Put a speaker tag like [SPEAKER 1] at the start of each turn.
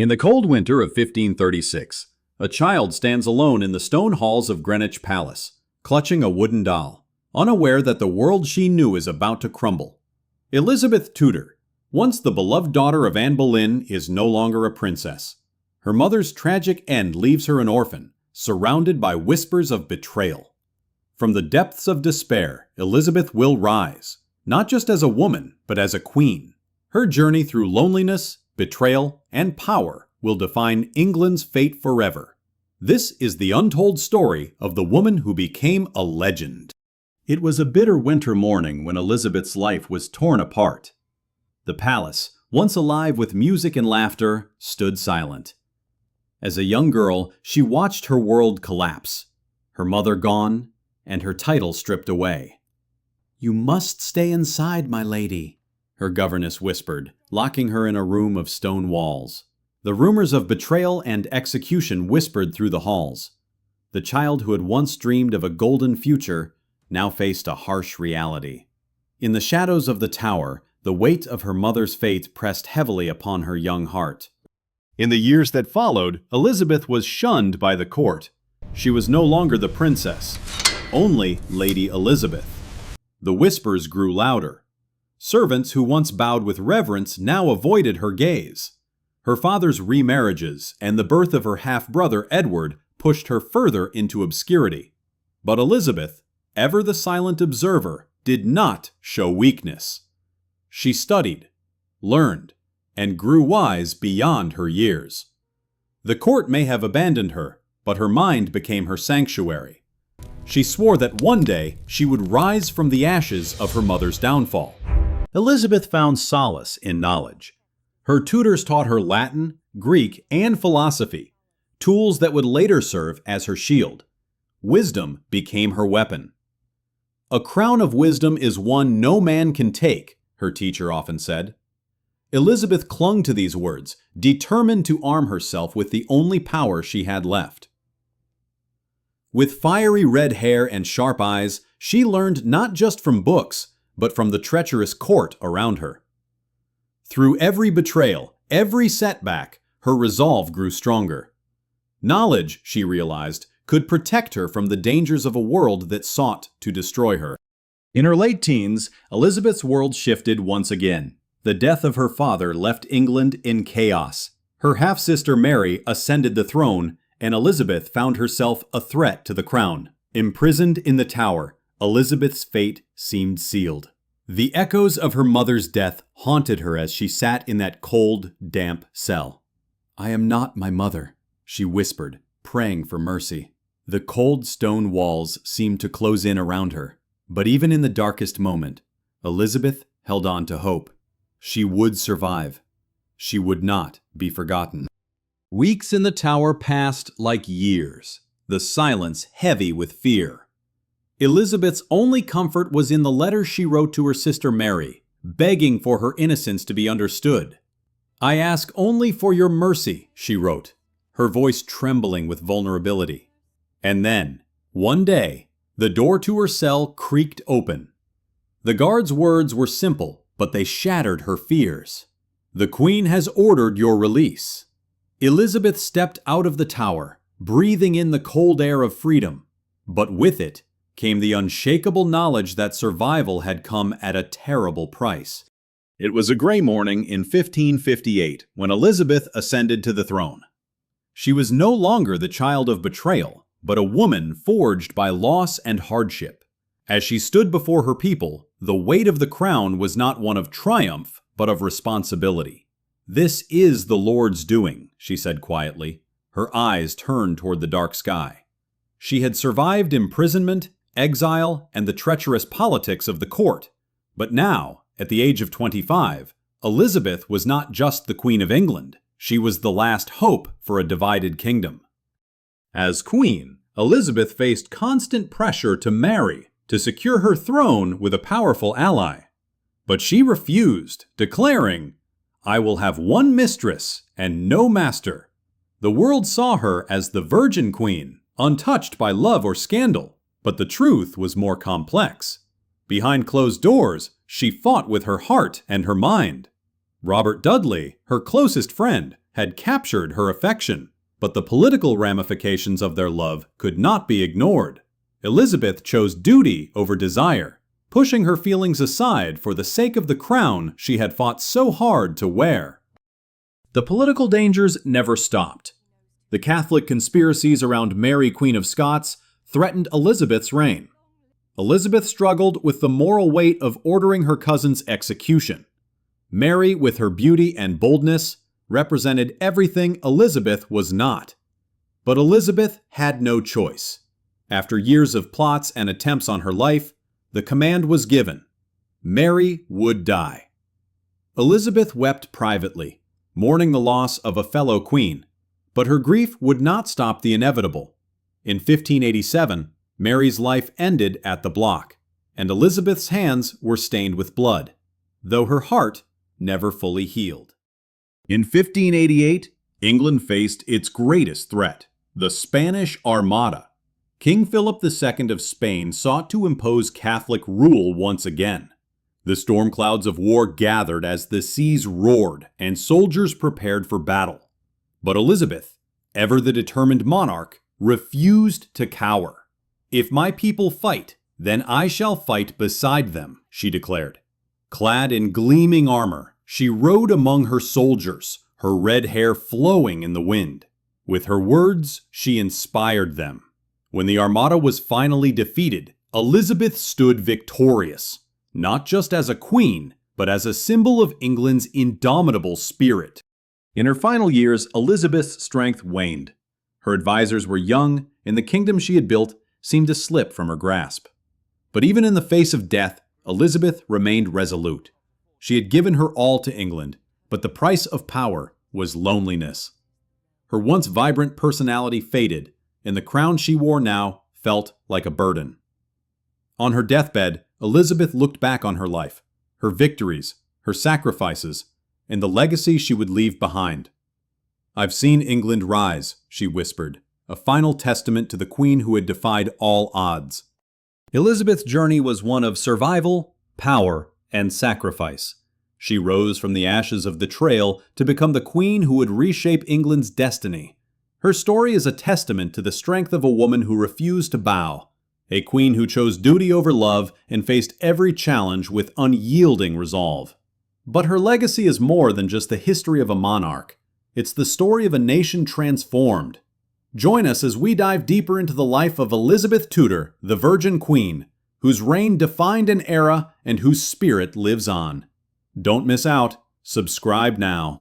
[SPEAKER 1] In the cold winter of 1536, a child stands alone in the stone halls of Greenwich Palace, clutching a wooden doll, unaware that the world she knew is about to crumble. Elizabeth Tudor, once the beloved daughter of Anne Boleyn, is no longer a princess. Her mother's tragic end leaves her an orphan, surrounded by whispers of betrayal. From the depths of despair, Elizabeth will rise, not just as a woman, but as a queen. Her journey through loneliness, betrayal, and power will define England's fate forever. This is the untold story of the woman who became a legend. It was a bitter winter morning when Elizabeth's life was torn apart. The palace, once alive with music and laughter, stood silent. As a young girl, she watched her world collapse, her mother gone, and her title stripped away. "You must stay inside, my lady," her governess whispered, locking her in a room of stone walls. The rumors of betrayal and execution whispered through the halls. The child who had once dreamed of a golden future now faced a harsh reality. In the shadows of the tower, the weight of her mother's fate pressed heavily upon her young heart. In the years that followed, Elizabeth was shunned by the court. She was no longer the princess, only Lady Elizabeth. The whispers grew louder. Servants who once bowed with reverence now avoided her gaze. Her father's remarriages and the birth of her half-brother Edward pushed her further into obscurity. But Elizabeth, ever the silent observer, did not show weakness. She studied, learned, and grew wise beyond her years. The court may have abandoned her, but her mind became her sanctuary. She swore that one day she would rise from the ashes of her mother's downfall. Elizabeth found solace in knowledge. Her tutors taught her Latin, Greek, and philosophy, tools that would later serve as her shield. Wisdom became her weapon. "A crown of wisdom is one no man can take," her teacher often said. Elizabeth clung to these words, determined to arm herself with the only power she had left. With fiery red hair and sharp eyes, she learned not just from books, but from the treacherous court around her. Through every betrayal, every setback, her resolve grew stronger. Knowledge, she realized, could protect her from the dangers of a world that sought to destroy her. In her late teens, Elizabeth's world shifted once again. The death of her father left England in chaos. Her half-sister Mary ascended the throne, and Elizabeth found herself a threat to the crown. Imprisoned in the Tower, Elizabeth's fate seemed sealed. The echoes of her mother's death haunted her as she sat in that cold, damp cell. "I am not my mother," she whispered, praying for mercy. The cold stone walls seemed to close in around her. But even in the darkest moment, Elizabeth held on to hope. She would survive. She would not be forgotten. Weeks in the tower passed like years, the silence heavy with fear. Elizabeth's only comfort was in the letter she wrote to her sister Mary, begging for her innocence to be understood. "I ask only for your mercy," she wrote, her voice trembling with vulnerability. And then, one day, the door to her cell creaked open. The guard's words were simple, but they shattered her fears. "The Queen has ordered your release." Elizabeth stepped out of the tower, breathing in the cold air of freedom, but with it came the unshakable knowledge that survival had come at a terrible price. It was a gray morning in 1558 when Elizabeth ascended to the throne. She was no longer the child of betrayal, but a woman forged by loss and hardship. As she stood before her people, the weight of the crown was not one of triumph, but of responsibility. "This is the Lord's doing," she said quietly, her eyes turned toward the dark sky. She had survived imprisonment, exile, and the treacherous politics of the court. But now, at the age of 25, Elizabeth was not just the Queen of England. She was the last hope for a divided kingdom. As queen, Elizabeth faced constant pressure to marry, to secure her throne with a powerful ally. But she refused, declaring, "I will have one mistress and no master." The world saw her as the Virgin Queen, untouched by love or scandal. But the truth was more complex. Behind closed doors, she fought with her heart and her mind. Robert Dudley, her closest friend, had captured her affection, but the political ramifications of their love could not be ignored. Elizabeth chose duty over desire, pushing her feelings aside for the sake of the crown she had fought so hard to wear. The political dangers never stopped. The Catholic conspiracies around Mary, Queen of Scots, threatened Elizabeth's reign. Elizabeth struggled with the moral weight of ordering her cousin's execution. Mary, with her beauty and boldness, represented everything Elizabeth was not. But Elizabeth had no choice. After years of plots and attempts on her life, the command was given. Mary would die. Elizabeth wept privately, mourning the loss of a fellow queen, but her grief would not stop the inevitable. In 1587, Mary's life ended at the block, and Elizabeth's hands were stained with blood, though her heart never fully healed. In 1588, England faced its greatest threat, the Spanish Armada. King Philip II of Spain sought to impose Catholic rule once again. The storm clouds of war gathered as the seas roared and soldiers prepared for battle. But Elizabeth, ever the determined monarch, refused to cower. "If my people fight, then I shall fight beside them," she declared. Clad in gleaming armor, she rode among her soldiers, her red hair flowing in the wind. With her words, she inspired them. When the Armada was finally defeated, Elizabeth stood victorious, not just as a queen, but as a symbol of England's indomitable spirit. In her final years, Elizabeth's strength waned. Her advisors were young, and the kingdom she had built seemed to slip from her grasp. But even in the face of death, Elizabeth remained resolute. She had given her all to England, but the price of power was loneliness. Her once vibrant personality faded, and the crown she wore now felt like a burden. On her deathbed, Elizabeth looked back on her life, her victories, her sacrifices, and the legacy she would leave behind. "I've seen England rise," she whispered, a final testament to the queen who had defied all odds. Elizabeth's journey was one of survival, power, and sacrifice. She rose from the ashes of the Trail to become the queen who would reshape England's destiny. Her story is a testament to the strength of a woman who refused to bow, a queen who chose duty over love and faced every challenge with unyielding resolve. But her legacy is more than just the history of a monarch. It's the story of a nation transformed. Join us as we dive deeper into the life of Elizabeth Tudor, the Virgin Queen, whose reign defined an era and whose spirit lives on. Don't miss out. Subscribe now.